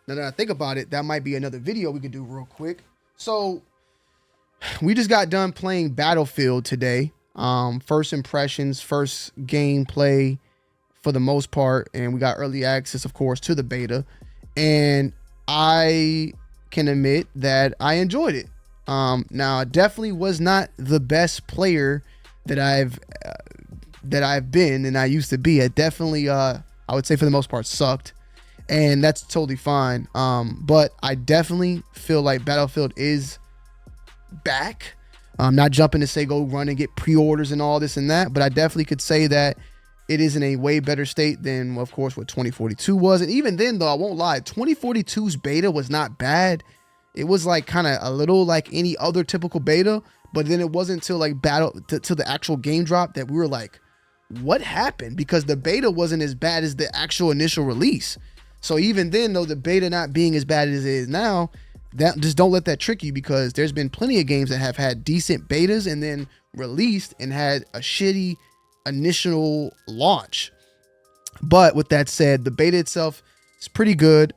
Now that I think about it, that might be another video we could do real quick. So we just got done playing Battlefield today. First impressions, first gameplay for the most part, and we got early access, of course, to the beta. And I can admit that I enjoyed it. Now, I definitely was not the best player that I've been and I used to be. I definitely, I would say for the most part, sucked, and that's totally fine. But I definitely feel like Battlefield is back. I'm not jumping to say go run and get pre-orders and all this and that, but I definitely could say that it is in a way better state than, of course, what 2042 was. And even then, though, I won't lie, 2042's beta was not bad. It was like kind of a little like any other typical beta, but then it wasn't until like till the actual game drop that we were like, what happened? Because the beta wasn't as bad as the actual initial release. So even then, though, the beta not being as bad as it is now, that just don't let that trick you, because there's been plenty of games that have had decent betas and then released and had a shitty initial launch. But with that said, the beta itself is pretty good.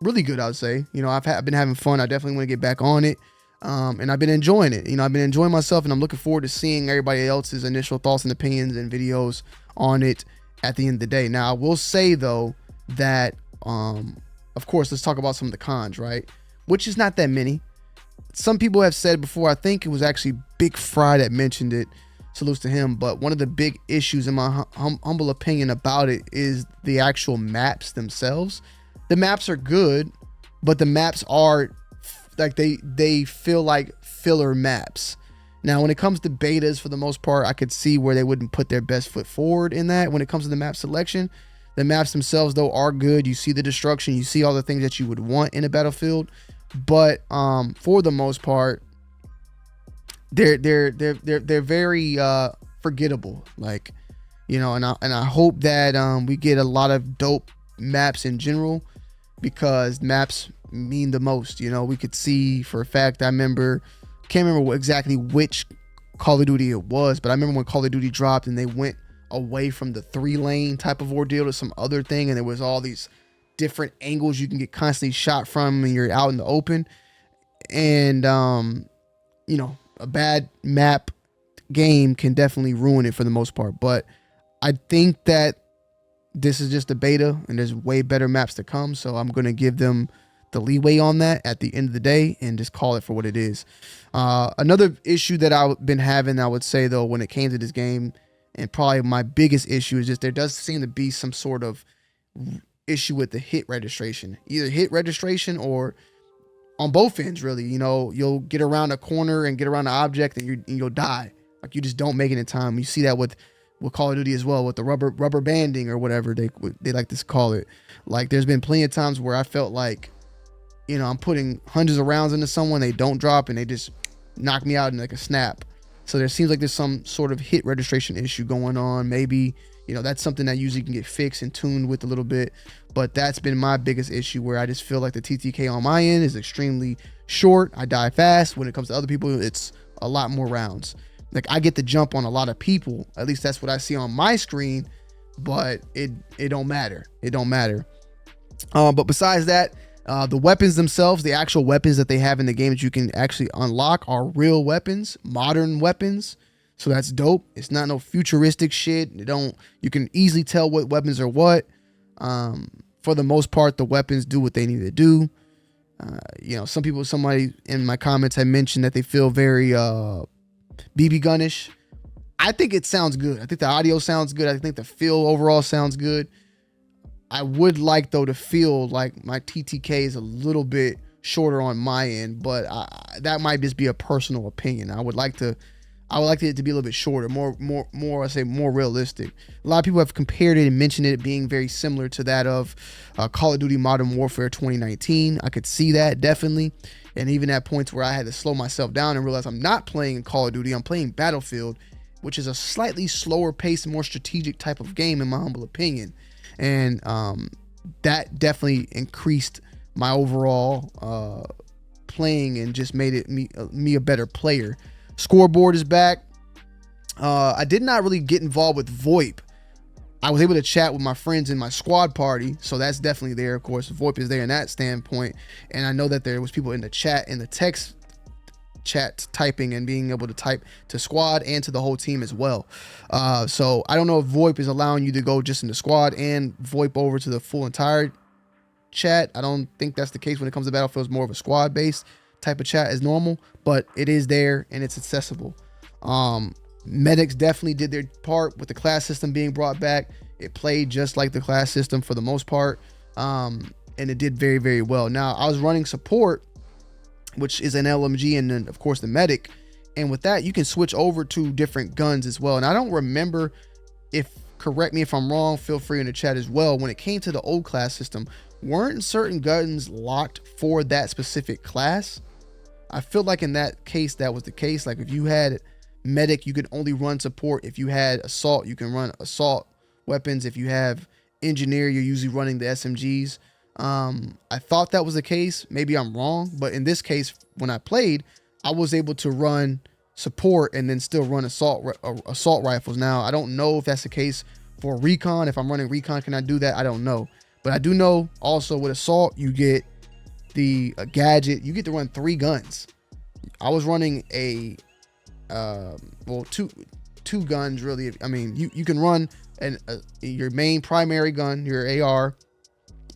Really good, I would say. You know, I've been having fun. I definitely want to get back on it. And I've been enjoying it. You know, I've been enjoying myself, and I'm looking forward to seeing everybody else's initial thoughts and opinions and videos on it at the end of the day. Now, I will say though that, of course, let's talk about some of the cons, right? Which is not that many. Some people have said before, I think it was actually Big Fry that mentioned it. Salutes to him. But one of the big issues, in my humble opinion, about it is the actual maps themselves. The maps are good, but the maps are like they feel like filler maps. Now, when it comes to betas, for the most part, I could see where they wouldn't put their best foot forward in that. When it comes to the map selection, the maps themselves, though, are good. You see the destruction, you see all the things that you would want in a Battlefield. But for the most part, they're very forgettable. Like, you know, and I hope that we get a lot of dope maps in general, because maps mean the most. You know, we could see for a fact, can't remember exactly which Call of Duty it was, but I remember when Call of Duty dropped and they went away from the 3-lane type of ordeal to some other thing, and there was all these different angles you can get constantly shot from when you're out in the open. And you know, a bad map game can definitely ruin it for the most part. But I think that this is just a beta and there's way better maps to come, so I'm going to give them the leeway on that at the end of the day and just call it for what it is. Another issue that I've been having, I would say, though, when it came to this game, and probably my biggest issue, is just there does seem to be some sort of issue with the hit registration. Either hit registration or on both ends, really. You know, you'll get around a corner and get around an object and you'll die. Like, you just don't make it in time. You see that with Call of Duty as well, with the rubber banding or whatever they like to call it. Like, there's been plenty of times where I felt like, you know, I'm putting hundreds of rounds into someone, they don't drop, and they just knock me out in like a snap. So there seems like there's some sort of hit registration issue going on. Maybe, you know, that's something that usually can get fixed and tuned with a little bit. But that's been my biggest issue, where I just feel like the TTK on my end is extremely short. I die fast. When it comes to other people, it's a lot more rounds. Like, I get the jump on a lot of people. At least that's what I see on my screen. But it don't matter. It don't matter. But besides that, the weapons themselves, the actual weapons that they have in the game that you can actually unlock, are real weapons, modern weapons. So that's dope. It's not no futuristic shit. You can easily tell what weapons are what. For the most part, the weapons do what they need to do. You know, somebody in my comments had mentioned that they feel very BB gunish. I think it sounds good. I think the audio sounds good. I think the feel overall sounds good. I would like, though, to feel like my TTK is a little bit shorter on my end, but that might just be a personal opinion. I would like it to be a little bit shorter, more I say more realistic. A lot of people have compared it and mentioned it being very similar to that of Call of Duty Modern Warfare 2019. I could see that, definitely. And even at points where I had to slow myself down and realize I'm not playing Call of Duty, I'm playing Battlefield, which is a slightly slower paced, more strategic type of game, in my humble opinion. And that definitely increased my overall playing and just made it me a better player. Scoreboard is back. I did not really get involved with VoIP. I was able to chat with my friends in my squad party, so that's definitely there. Of course, VoIP is there in that standpoint, and I know that there was people in the chat, in the text chat, typing and being able to type to squad and to the whole team as well. So I don't know if VoIP is allowing you to go just in the squad and VoIP over to the full entire chat. I don't think that's the case when it comes to Battlefield. It's more of a squad based type of chat as normal, but it is there and it's accessible. Medics definitely did their part with the class system being brought back. It played just like the class system for the most part, and it did very, very well. Now, I was running support, which is an LMG, and then of course the medic, and with that you can switch over to different guns as well. And I don't remember, if correct me if I'm wrong, feel free in the chat as well, when it came to the old class system, weren't certain guns locked for that specific class? I feel like in that case that was the case. Like if you had medic, you could only run support. If you had assault, you can run assault weapons. If you have engineer, you're usually running the SMGs. I thought that was the case. Maybe I'm wrong, but in this case, when I played, I was able to run support and then still run assault rifles. Now, I don't know if that's the case for recon. If I'm running recon, can I do that? I don't know, but I do know also with assault, you get the gadget. You get to run 3 guns. I was running a well, two guns really. I mean, you can run your main primary gun, your AR.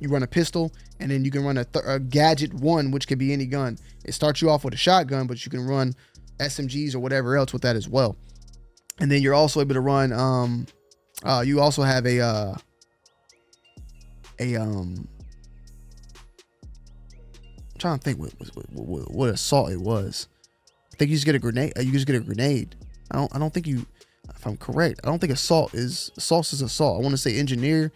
You run a pistol, and then you can run a gadget 1, which could be any gun. It starts you off with a shotgun, but you can run SMGs or whatever else with that as well. And then you're also able to run. You also have I'm trying to think what assault it was. I think you just get a grenade. I don't think you, if I'm correct, I don't think assault is assault. I want to say engineer.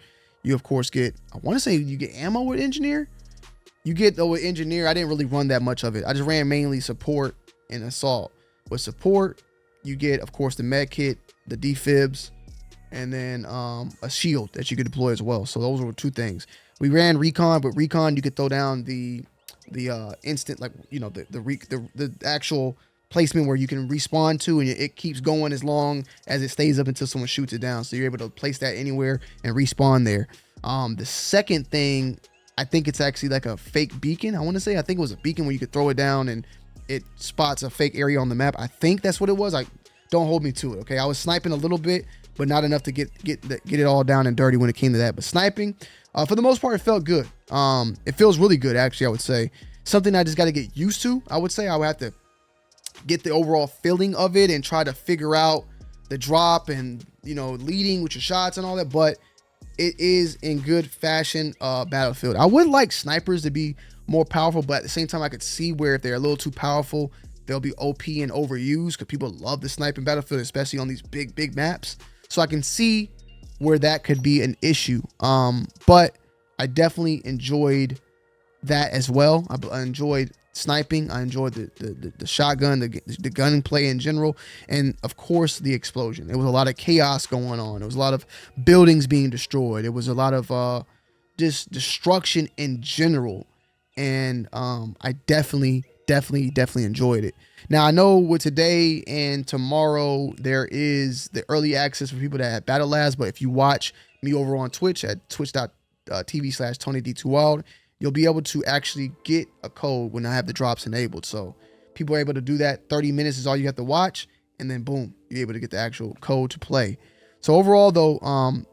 You of course get, I want to say you get ammo with engineer. You get though with engineer, I didn't really run that much of it. I just ran mainly support and assault. With support, you get of course the med kit, the defibs, and then a shield that you could deploy as well. So those were 2 things. We ran recon, but recon you could throw down the instant, like, you know, the actual placement where you can respawn to, and it keeps going as long as it stays up until someone shoots it down. So you're able to place that anywhere and respawn there. The second thing, I think it's actually like a fake beacon. I want to say, I think it was a beacon where you could throw it down and it spots a fake area on the map. I think that's what it was. Like, don't hold me to it. Okay. I was sniping a little bit, but not enough to get it all down and dirty when it came to that. But sniping, for the most part, it felt good. It feels really good, actually, I would say. Something I just got to get used to. I would say I would have to get the overall feeling of it and try to figure out the drop and, you know, leading with your shots and all that. But it is in good fashion Battlefield. I would like snipers to be more powerful, but at the same time, I could see where if they're a little too powerful, they'll be OP and overused, because people love the snipe in Battlefield, especially on these big maps. So I can see where that could be an issue. But I definitely enjoyed that as well. I enjoyed sniping. I enjoyed the shotgun, the gun play in general, and of course the explosion. There was a lot of chaos going on. There was a lot of buildings being destroyed. There was a lot of just destruction in general, and I definitely enjoyed it. Now I know with today and tomorrow there is the early access for people that have Battle Labs, but if you watch me over on Twitch at twitch.tv/TonyD2Wild, you'll be able to actually get a code when I have the drops enabled. So people are able to do that. 30 minutes is all you have to watch, and then boom, you're able to get the actual code to play. So overall though,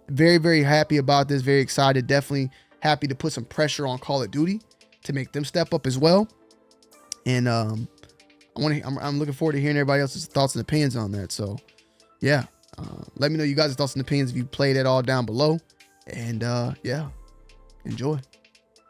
very happy about this, very excited, definitely happy to put some pressure on Call of Duty to make them step up as well. And I'm looking forward to hearing everybody else's thoughts and opinions on that. So yeah, let me know you guys' thoughts and opinions if you played it all down below. And yeah, enjoy.